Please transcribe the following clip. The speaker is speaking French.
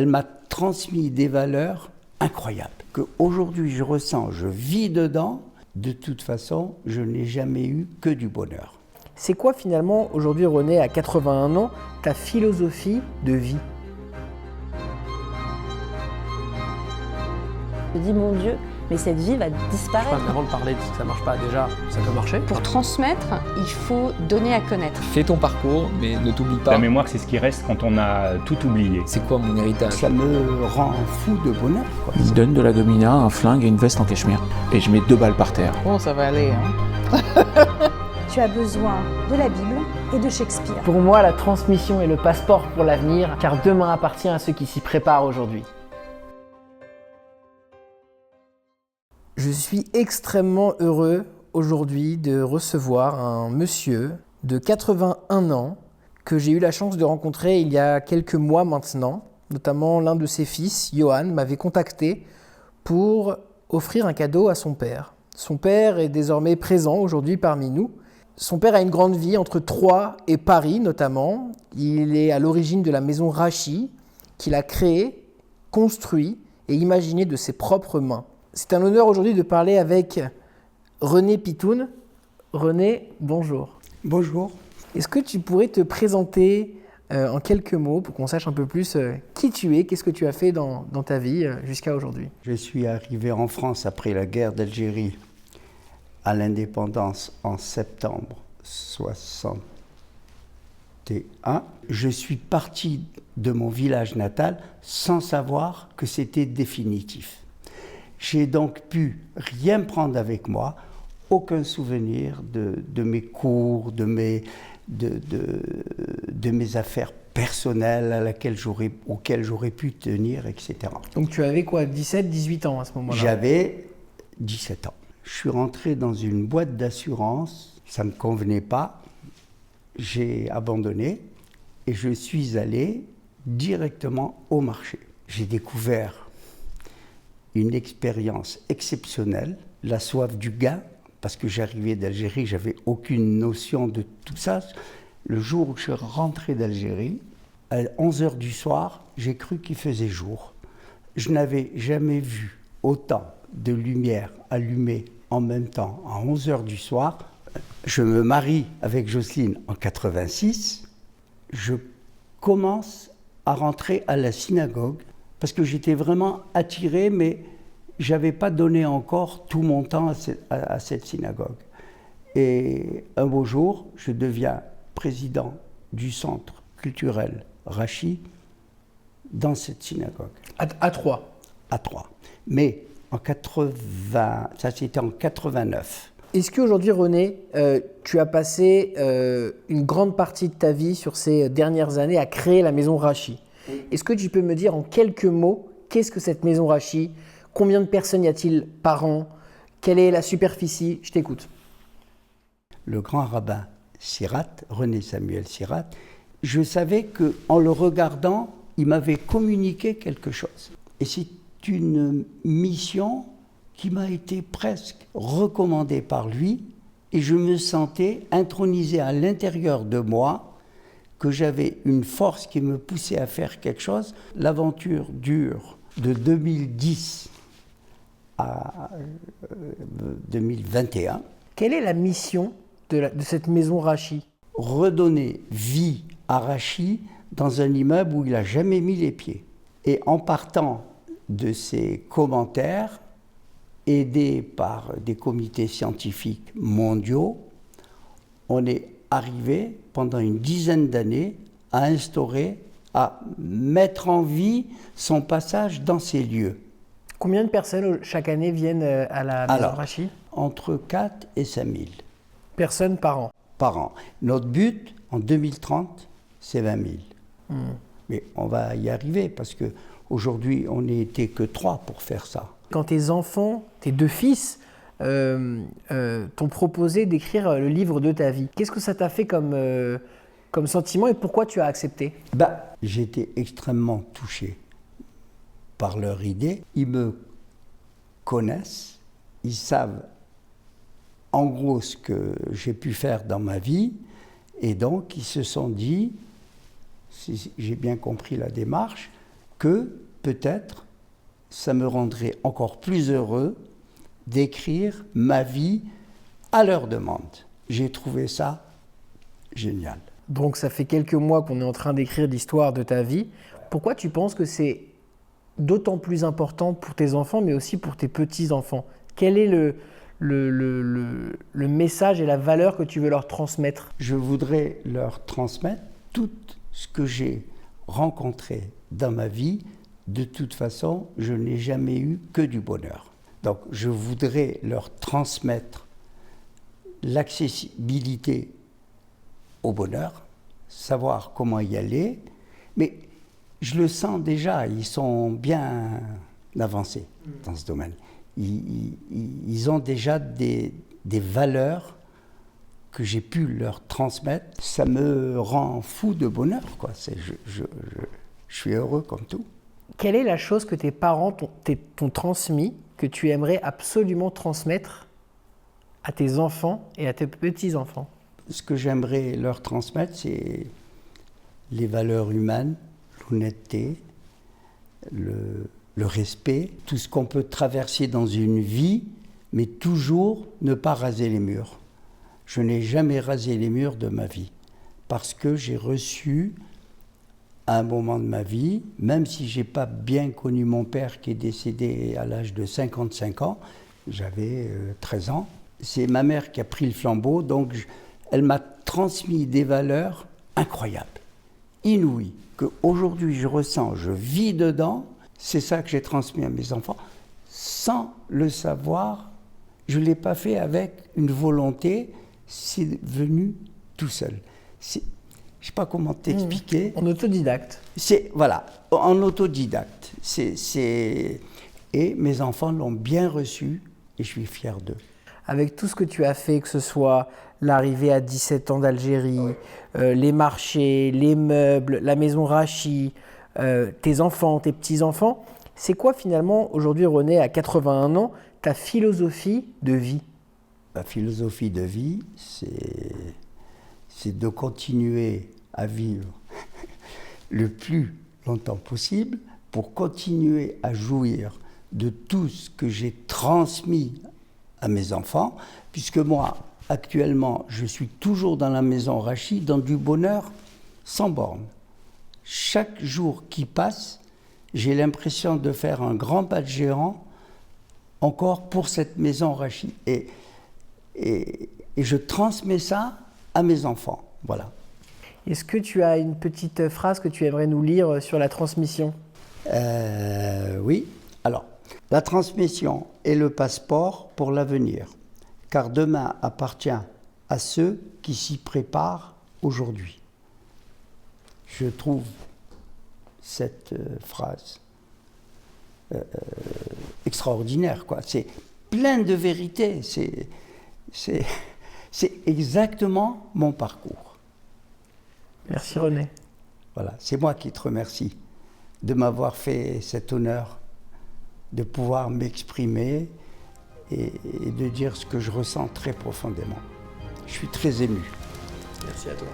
elle m'a transmis des valeurs incroyables, qu'aujourd'hui je ressens, je vis dedans. De toute façon, je n'ai jamais eu que du bonheur. C'est quoi finalement, aujourd'hui René, à 81 ans, ta philosophie de vie? Je me dis, mon Dieu, mais cette vie va disparaître. Avant de parler de si ça marche pas, déjà, ça peut marcher. Pour transmettre, il faut donner à connaître. Fais ton parcours, mais ne t'oublie pas. La mémoire, c'est ce qui reste quand on a tout oublié. C'est quoi mon héritage? Ça me rend fou de bonheur, quoi. Il me donne de la gomina, un flingue et une veste en cachemire. Et je mets 2 balles par terre. Bon, ça va aller, hein. Tu as besoin de la Bible et de Shakespeare. Pour moi, la transmission est le passeport pour l'avenir, car demain appartient à ceux qui s'y préparent aujourd'hui. Je suis extrêmement heureux aujourd'hui de recevoir un monsieur de 81 ans que j'ai eu la chance de rencontrer il y a quelques mois maintenant. Notamment l'un de ses fils, Johan, m'avait contacté pour offrir un cadeau à son père. Son père est désormais présent aujourd'hui parmi nous. Son père a une grande vie entre Troyes et Paris notamment. Il est à l'origine de la maison Rachy qu'il a créée, construite et imaginée de ses propres mains. C'est un honneur aujourd'hui de parler avec René Pitoun. René, bonjour. Bonjour. Est-ce que tu pourrais te présenter en quelques mots pour qu'on sache un peu plus qui tu es, qu'est-ce que tu as fait dans ta vie jusqu'à aujourd'hui? Je suis arrivé en France après la guerre d'Algérie à l'indépendance en septembre 61. Je suis parti de mon village natal sans savoir que c'était définitif. J'ai donc pu rien prendre avec moi, aucun souvenir de mes cours, de mes affaires personnelles auxquelles j'aurais pu tenir, etc. Donc tu avais quoi, 17, 18 ans à ce moment-là? J'avais 17 ans. Je suis rentré dans une boîte d'assurance, ça ne me convenait pas, j'ai abandonné et je suis allé directement au marché. J'ai découvert une expérience exceptionnelle, la soif du gain, parce que j'arrivais d'Algérie, j'avais aucune notion de tout ça. Le jour où je suis rentré d'Algérie, à 11h du soir, j'ai cru qu'il faisait jour. Je n'avais jamais vu autant de lumière allumée en même temps à 11h du soir. Je me marie avec Jocelyne en 86. Je commence à rentrer à la synagogue parce que j'étais vraiment attiré, mais je n'avais pas donné encore tout mon temps à cette synagogue. Et un beau jour, je deviens président du centre culturel Rachy dans cette synagogue. À Troyes. À Troyes. Mais ça c'était en 89. Est-ce qu'aujourd'hui, René, tu as passé une grande partie de ta vie sur ces dernières années à créer la maison Rachy? Est-ce que tu peux me dire en quelques mots, qu'est-ce que cette maison Rachy? Combien de personnes y a-t-il par an? Quelle est la superficie? Je t'écoute. Le grand rabbin Sirat, René Samuel Sirat, je savais qu'en le regardant, il m'avait communiqué quelque chose. Et c'est une mission qui m'a été presque recommandée par lui, et je me sentais intronisé à l'intérieur de moi, que j'avais une force qui me poussait à faire quelque chose. L'aventure dure de 2010 à 2021. Quelle est la mission de cette maison Rachy? Redonner vie à Rachy dans un immeuble où il n'a jamais mis les pieds. Et en partant de ces commentaires, aidés par des comités scientifiques mondiaux, on est arrivé pendant une dizaine d'années à instaurer, à mettre en vie son passage dans ces lieux. Combien de personnes chaque année viennent à la maison Rachy? Entre 4 et 5 000. Personnes par an? Par an. Notre but, en 2030, c'est 20 000. Mais on va y arriver, parce qu'aujourd'hui, on n'était que 3 pour faire ça. Quand tes enfants, tes 2 fils, t'ont proposé d'écrire le livre de ta vie, qu'est-ce que ça t'a fait comme sentiment et pourquoi tu as accepté? J'ai été extrêmement touché par leur idée. Ils me connaissent, ils savent en gros ce que j'ai pu faire dans ma vie, et donc ils se sont dit, si j'ai bien compris la démarche, que peut-être ça me rendrait encore plus heureux d'écrire ma vie à leur demande. J'ai trouvé ça génial. Donc ça fait quelques mois qu'on est en train d'écrire l'histoire de ta vie. Pourquoi tu penses que c'est d'autant plus important pour tes enfants, mais aussi pour tes petits-enfants? Quel est le message et la valeur que tu veux leur transmettre? Je voudrais leur transmettre tout ce que j'ai rencontré dans ma vie. De toute façon, je n'ai jamais eu que du bonheur. Donc je voudrais leur transmettre l'accessibilité au bonheur, savoir comment y aller, mais je le sens déjà, ils sont bien avancés dans ce domaine. Ils ont déjà des valeurs que j'ai pu leur transmettre. Ça me rend fou de bonheur, quoi. Je suis heureux comme tout. Quelle est la chose que tes parents t'ont transmis, que tu aimerais absolument transmettre à tes enfants et à tes petits-enfants? Ce que j'aimerais leur transmettre, c'est les valeurs humaines, l'honnêteté, le respect, tout ce qu'on peut traverser dans une vie, mais toujours ne pas raser les murs. Je n'ai jamais rasé les murs de ma vie, parce que j'ai reçu, à un moment de ma vie, même si je n'ai pas bien connu mon père qui est décédé à l'âge de 55 ans, j'avais 13 ans, c'est ma mère qui a pris le flambeau, donc elle m'a transmis des valeurs incroyables, inouïes, qu'aujourd'hui je ressens, je vis dedans. C'est ça que j'ai transmis à mes enfants. Sans le savoir, je ne l'ai pas fait avec une volonté, c'est venu tout seul. Je ne sais pas comment t'expliquer. En autodidacte. Voilà, en autodidacte. Et mes enfants l'ont bien reçu et je suis fier d'eux. Avec tout ce que tu as fait, que ce soit l'arrivée à 17 ans d'Algérie, les marchés, les meubles, la maison Rachi, tes enfants, tes petits-enfants, c'est quoi finalement aujourd'hui, René, à 81 ans, ta philosophie de vie? Ma philosophie de vie, c'est de continuer à vivre le plus longtemps possible pour continuer à jouir de tout ce que j'ai transmis à mes enfants, puisque moi, actuellement, je suis toujours dans la maison Rachi, dans du bonheur sans borne. Chaque jour qui passe, j'ai l'impression de faire un grand pas de géant encore pour cette maison Rachi. Et je transmets ça à mes enfants. Voilà. Est-ce que tu as une petite phrase que tu aimerais nous lire sur la transmission? Oui. Alors, la transmission est le passeport pour l'avenir, car demain appartient à ceux qui s'y préparent aujourd'hui. Je trouve cette phrase extraordinaire, quoi. C'est plein de vérité. C'est exactement mon parcours. Merci René. Voilà, c'est moi qui te remercie de m'avoir fait cet honneur de pouvoir m'exprimer et de dire ce que je ressens très profondément. Je suis très ému. Merci à toi.